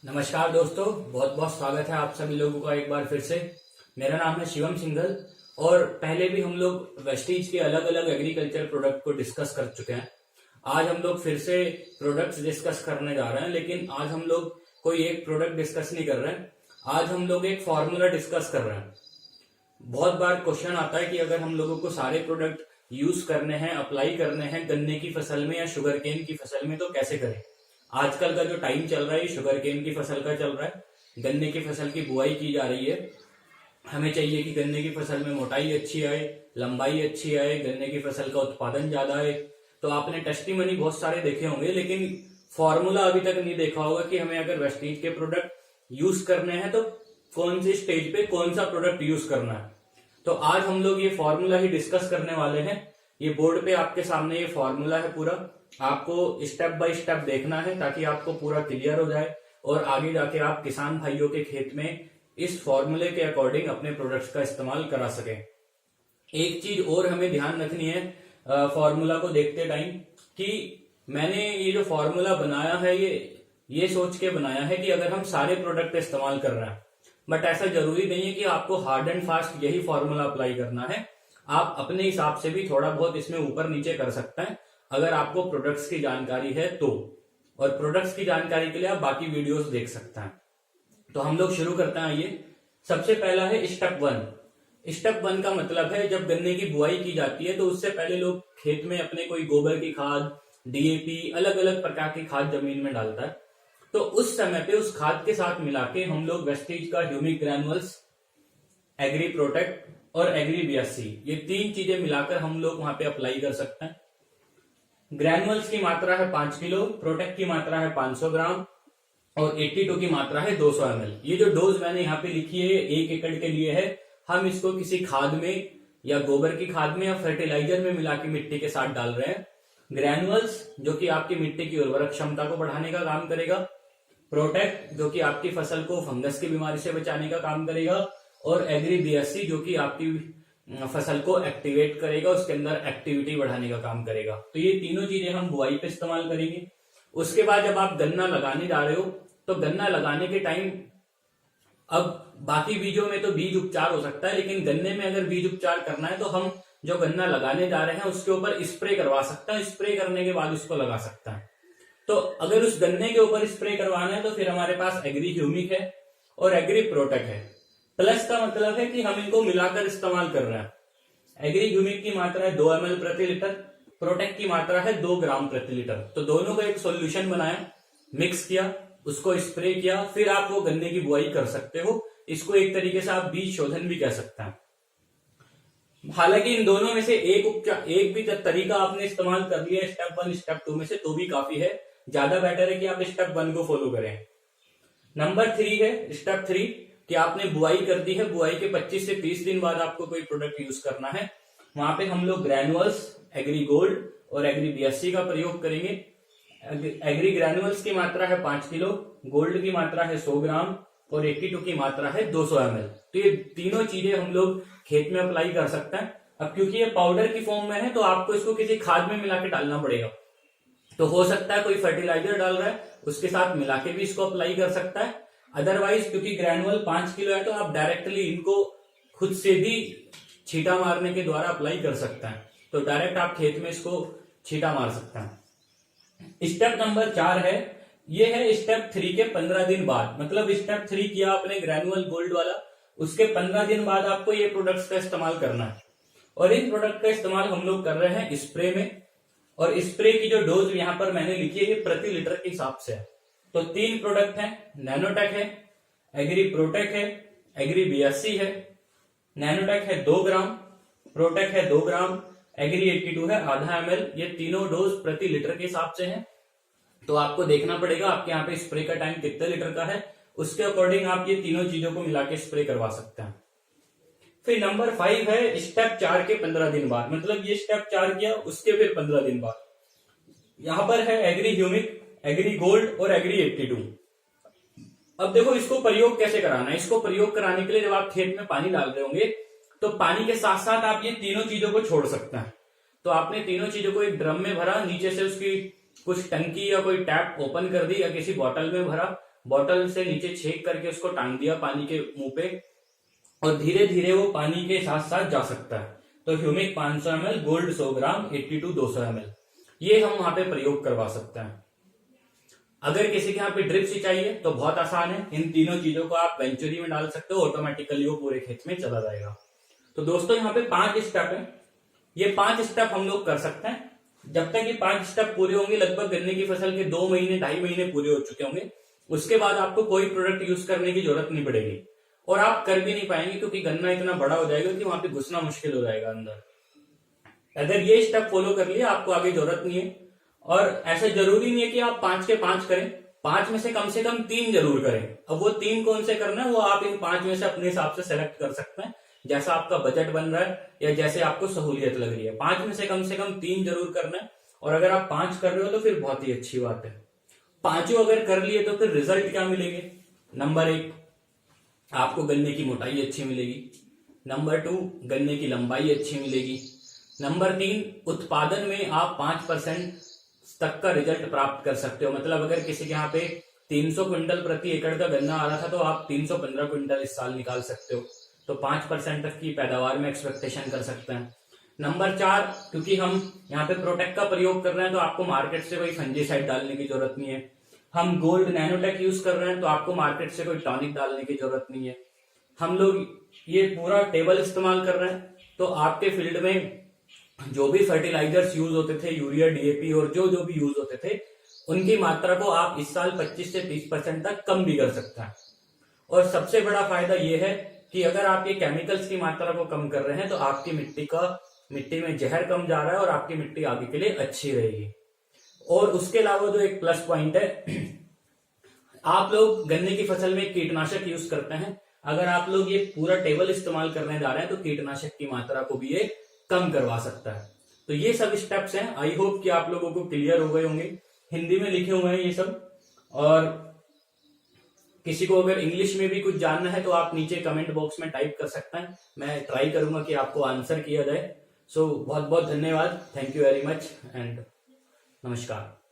नमस्कार दोस्तों, बहुत बहुत स्वागत है आप सभी लोगों का एक बार फिर से। मेरा नाम है शिवम सिंघल और पहले भी हम लोग वेस्टीज के अलग अलग एग्रीकल्चर प्रोडक्ट को डिस्कस कर चुके हैं। आज हम लोग फिर से प्रोडक्ट्स डिस्कस करने जा रहे हैं, लेकिन आज हम लोग कोई एक प्रोडक्ट डिस्कस नहीं कर रहे हैं। आज हम लोग एक फॉर्मूला डिस्कस कर रहे हैं। बहुत बार क्वेश्चन आता है कि अगर हम लोगों को सारे प्रोडक्ट यूज करने हैं, अप्लाई करने हैं गन्ने की फसल में या शुगर केन की फसल में, तो कैसे करें। आजकल का जो टाइम चल रहा है शुगर केन की फसल का चल रहा है। गन्ने की फसल की बुआई की जा रही है। हमें चाहिए कि गन्ने की फसल में मोटाई अच्छी आए, लंबाई अच्छी आए, गन्ने की फसल का उत्पादन ज्यादा आए। तो आपने टेस्टिमनी बहुत सारे देखे होंगे, लेकिन फॉर्मूला अभी तक नहीं देखा होगा कि हमें अगर वेस्टीज के प्रोडक्ट यूज करने हैं तो कौन सी स्टेज पे कौन सा प्रोडक्ट यूज करना है। तो आज हम लोग ये फॉर्मूला ही डिस्कस करने वाले हैं। ये बोर्ड पे आपके सामने ये फॉर्मूला है पूरा, आपको स्टेप बाय स्टेप देखना है ताकि आपको पूरा क्लियर हो जाए और आगे जाके आप किसान भाइयों के खेत में इस फॉर्मूले के अकॉर्डिंग अपने प्रोडक्ट्स का इस्तेमाल करा सकें। एक चीज और हमें ध्यान रखनी है फॉर्मूला को देखते टाइम, कि मैंने ये जो फॉर्मूला बनाया है ये सोच के बनाया है कि अगर हम सारे प्रोडक्ट इस्तेमाल कर रहे हैं, बट ऐसा जरूरी नहीं है कि आपको हार्ड एंड फास्ट यही फॉर्मूला अप्लाई करना है। आप अपने हिसाब से भी थोड़ा बहुत इसमें ऊपर नीचे कर सकते हैं अगर आपको प्रोडक्ट्स की जानकारी है तो। और प्रोडक्ट्स की जानकारी के लिए आप बाकी वीडियोस देख सकते हैं। तो हम लोग शुरू करते हैं। ये सबसे पहला है स्टेप वन। स्टेप वन का मतलब है जब गन्ने की बुआई की जाती है तो उससे पहले लोग खेत में अपने कोई गोबर की खाद, डीएपी, अलग अलग प्रकार की खाद जमीन में डालता है। तो उस समय पे उस खाद के साथ मिला के हम लोग वेस्टीज का ह्यूमिक ग्रैनुअल्स, एग्री प्रोटेक्ट और एग्री बीएससी, ये तीन चीजें मिलाकर हम लोग वहां पे अप्लाई कर सकते हैं। ग्रैनुअल्स की मात्रा है 5 किलो, प्रोटेक्ट की मात्रा है 500 ग्राम और 82 की मात्रा है 200 ml। ये जो डोज मैंने यहाँ पे लिखी है 1 एकड़ के लिए है। हम इसको किसी खाद में या गोबर की खाद में या फर्टिलाइजर में मिला के मिट्टी के साथ डाल रहे हैं। ग्रैनुअल्स जो कि आपकी मिट्टी की उर्वरक क्षमता को बढ़ाने का काम करेगा, प्रोटेक्ट जो कि आपकी फसल को फंगस की बीमारी से बचाने का काम करेगा, और एग्री बीएससी जो कि आपकी फसल को एक्टिवेट करेगा, उसके अंदर एक्टिविटी बढ़ाने का काम करेगा। तो ये तीनों चीजें हम बुआई पे इस्तेमाल करेंगे। उसके बाद जब आप गन्ना लगाने जा रहे हो तो गन्ना लगाने के टाइम, अब बाकी बीजों में तो बीज उपचार हो सकता है, लेकिन गन्ने में अगर बीज उपचार करना है तो हम जो गन्ना लगाने जा रहे हैं उसके ऊपर स्प्रे करवा सकते हैं। स्प्रे करने के बाद उसको लगा सकते हैं। तो अगर उस गन्ने के ऊपर स्प्रे करवाना है तो फिर हमारे पास एग्री ह्यूमिक है और एग्री प्रोटेक्ट है। प्लस का मतलब है कि हम इनको मिलाकर इस्तेमाल कर रहे हैं। एग्री ह्यूमिक की मात्रा है 2 ml प्रति लीटर, प्रोटेक्ट की मात्रा है 2 ग्राम प्रति लीटर। तो दोनों का एक सॉल्यूशन बनाया, मिक्स किया, उसको स्प्रे किया, फिर आप वो गन्ने की बुआई कर सकते हो। इसको एक तरीके से आप बीज शोधन भी कह सकते हैं। हालांकि इन दोनों में से एक भी तरीका आपने इस्तेमाल कर लिया स्टेप 1 स्टेप 2 में से तो भी काफी है। ज्यादा बेटर है कि आप स्टेप 1 को फॉलो करें। नंबर 3 है स्टेप 3 कि आपने बुआई कर दी है। बुआई के 25 से 30 दिन बाद आपको कोई प्रोडक्ट यूज करना है। वहां पे हम लोग ग्रैनुअल्स, एग्री गोल्ड और एग्री बीएससी का प्रयोग करेंगे। एग्री ग्रैनुअल्स की मात्रा है 5 किलो, गोल्ड की मात्रा है 100 ग्राम और 82 की मात्रा है 200 ml। तो ये तीनों चीजें हम लोग खेत में अप्लाई कर सकते हैं। अब क्योंकि ये पाउडर की फॉर्म में है तो आपको इसको किसी खाद में मिला के डालना पड़ेगा। तो हो सकता है कोई फर्टिलाइजर डाल रहा है उसके साथ मिला के भी इसको अप्लाई कर सकता है। अदरवाइज क्योंकि ग्रैनुअल 5 किलो है तो आप डायरेक्टली इनको खुद से भी छींटा मारने के द्वारा अप्लाई कर सकते हैं। तो डायरेक्ट आप खेत में इसको छींटा मार सकते हैं। स्टेप नंबर 4 है, ये है स्टेप 3 के 15 दिन बाद। मतलब स्टेप 3 किया आपने ग्रैनुअल गोल्ड वाला, उसके 15 दिन बाद आपको ये प्रोडक्ट्स का इस्तेमाल करना है। और इन प्रोडक्ट का इस्तेमाल हम लोग कर रहे हैं स्प्रे में। और स्प्रे की जो डोज यहाँ पर मैंने लिखी है ये प्रति लीटर के हिसाब से है। तो 3 प्रोडक्ट हैं, नैनोटेक है, एग्री प्रोटेक्ट है, एग्री बीएससी है। नैनोटेक है 2 ग्राम, प्रोटेक्ट है 2 ग्राम, एग्री 82 है आधा ml। ये तीनों डोज प्रति लीटर के हिसाब से हैं। तो आपको देखना पड़ेगा आपके यहाँ पे स्प्रे का टाइम कितने लीटर का है, उसके अकॉर्डिंग आप ये तीनों चीजों को मिला के स्प्रे करवा सकते हैं। फिर नंबर 5 है स्टेप 4 के 15 दिन बाद। मतलब ये स्टेप 4 किया उसके फिर 15 दिन बाद यहां पर है एग्री ह्यूमिक, एग्री गोल्ड और एग्री 82। अब देखो इसको प्रयोग कैसे कराना है। इसको प्रयोग कराने के लिए जब आप खेत में पानी डाल रहे होंगे तो पानी के साथ साथ आप ये तीनों चीजों को छोड़ सकते हैं। तो आपने तीनों चीजों को एक ड्रम में भरा, नीचे से उसकी कुछ टंकी या कोई टैप ओपन कर दी या किसी बॉटल में भरा, बॉटल से नीचे छेक करके उसको टांग दिया पानी के मुंह पे, और धीरे धीरे वो पानी के साथ साथ जा सकता है। तो ह्यूमिक 500 ml, गोल्ड 100 ग्राम, 82 200 ml, ये हम वहां पे प्रयोग करवा सकते हैं। अगर किसी के यहाँ पे ड्रिप सिंचाई है तो बहुत आसान है, इन तीनों चीजों को आप वेंचुरी में डाल सकते हो, ऑटोमेटिकली वो पूरे खेत में चला जाएगा। तो दोस्तों यहाँ पे 5 स्टेप है, ये 5 स्टेप हम लोग कर सकते हैं। जब तक ये 5 स्टेप पूरे होंगे, लगभग गन्ने की फसल के 2 महीने 2.5 महीने पूरे हो चुके होंगे, उसके बाद आपको कोई प्रोडक्ट यूज करने की जरूरत नहीं पड़ेगी, और आप कर भी नहीं पाएंगे क्योंकि गन्ना इतना बड़ा हो जाएगा कि वहां पे घुसना मुश्किल हो जाएगा अंदर। अगर ये स्टेप फॉलो कर लिया, आपको आगे जरूरत नहीं है। और ऐसा जरूरी नहीं है कि आप 5 के 5 करें, 5 में से कम 3 जरूर करें। अब वो 3 कौन से करना है वो आप इन 5 में से अपने हिसाब से सेलेक्ट कर सकते हैं, जैसा आपका बजट बन रहा है या जैसे आपको सहूलियत लग रही है। 5 में से कम 3 जरूर करना है, और अगर आप 5 कर रहे हो तो फिर बहुत ही अच्छी बात है। 5 अगर कर लिए तो फिर रिजल्ट क्या मिलेंगे? नंबर 1, आपको गन्ने की मोटाई अच्छी मिलेगी। नंबर 2, गन्ने की लंबाई अच्छी मिलेगी। नंबर 3, उत्पादन में आप 5% तक का रिजल्ट प्राप्त कर सकते हो। मतलब अगर किसी के यहाँ पे 300 क्विंटल प्रति एकड़ का गन्ना आ रहा था तो आप 315 क्विंटल इस साल निकाल सकते हो। तो 5% तक की पैदावार में एक्सपेक्टेशन कर सकते हैं। नंबर 4, क्योंकि हम यहाँ पे प्रोटेक्ट का प्रयोग कर रहे हैं तो आपको मार्केट से कोई फंजीसाइड डालने की जरूरत नहीं है। हम गोल्ड नैनोटेक यूज कर रहे हैं तो आपको मार्केट से कोई टॉनिक डालने की जरूरत नहीं है। हम लोग ये पूरा टेबल इस्तेमाल कर रहे हैं, तो आपके फील्ड में जो भी फर्टिलाइजर्स यूज होते थे, यूरिया, डीएपी और जो भी यूज होते थे, उनकी मात्रा को आप इस साल 25 से 30% तक कम भी कर सकते हैं। और सबसे बड़ा फायदा यह है कि अगर आप ये केमिकल्स की मात्रा को कम कर रहे हैं तो आपकी मिट्टी में जहर कम जा रहा है और आपकी मिट्टी आगे के लिए अच्छी रहेगी। और उसके अलावा जो एक प्लस पॉइंट है, आप लोग गन्ने की फसल में कीटनाशक यूज करते हैं, अगर आप लोग ये पूरा टेबल इस्तेमाल करने जा रहे हैं तो कीटनाशक की मात्रा को भी ये कम करवा सकता है। तो ये सब स्टेप्स हैं, आई होप कि आप लोगों को क्लियर हो गए होंगे। हिंदी में लिखे हुए हैं ये सब, और किसी को अगर इंग्लिश में भी कुछ जानना है तो आप नीचे कमेंट बॉक्स में टाइप कर सकते हैं, मैं ट्राई करूंगा कि आपको आंसर किया जाए। सो बहुत बहुत धन्यवाद, thank you very much and नमस्कार।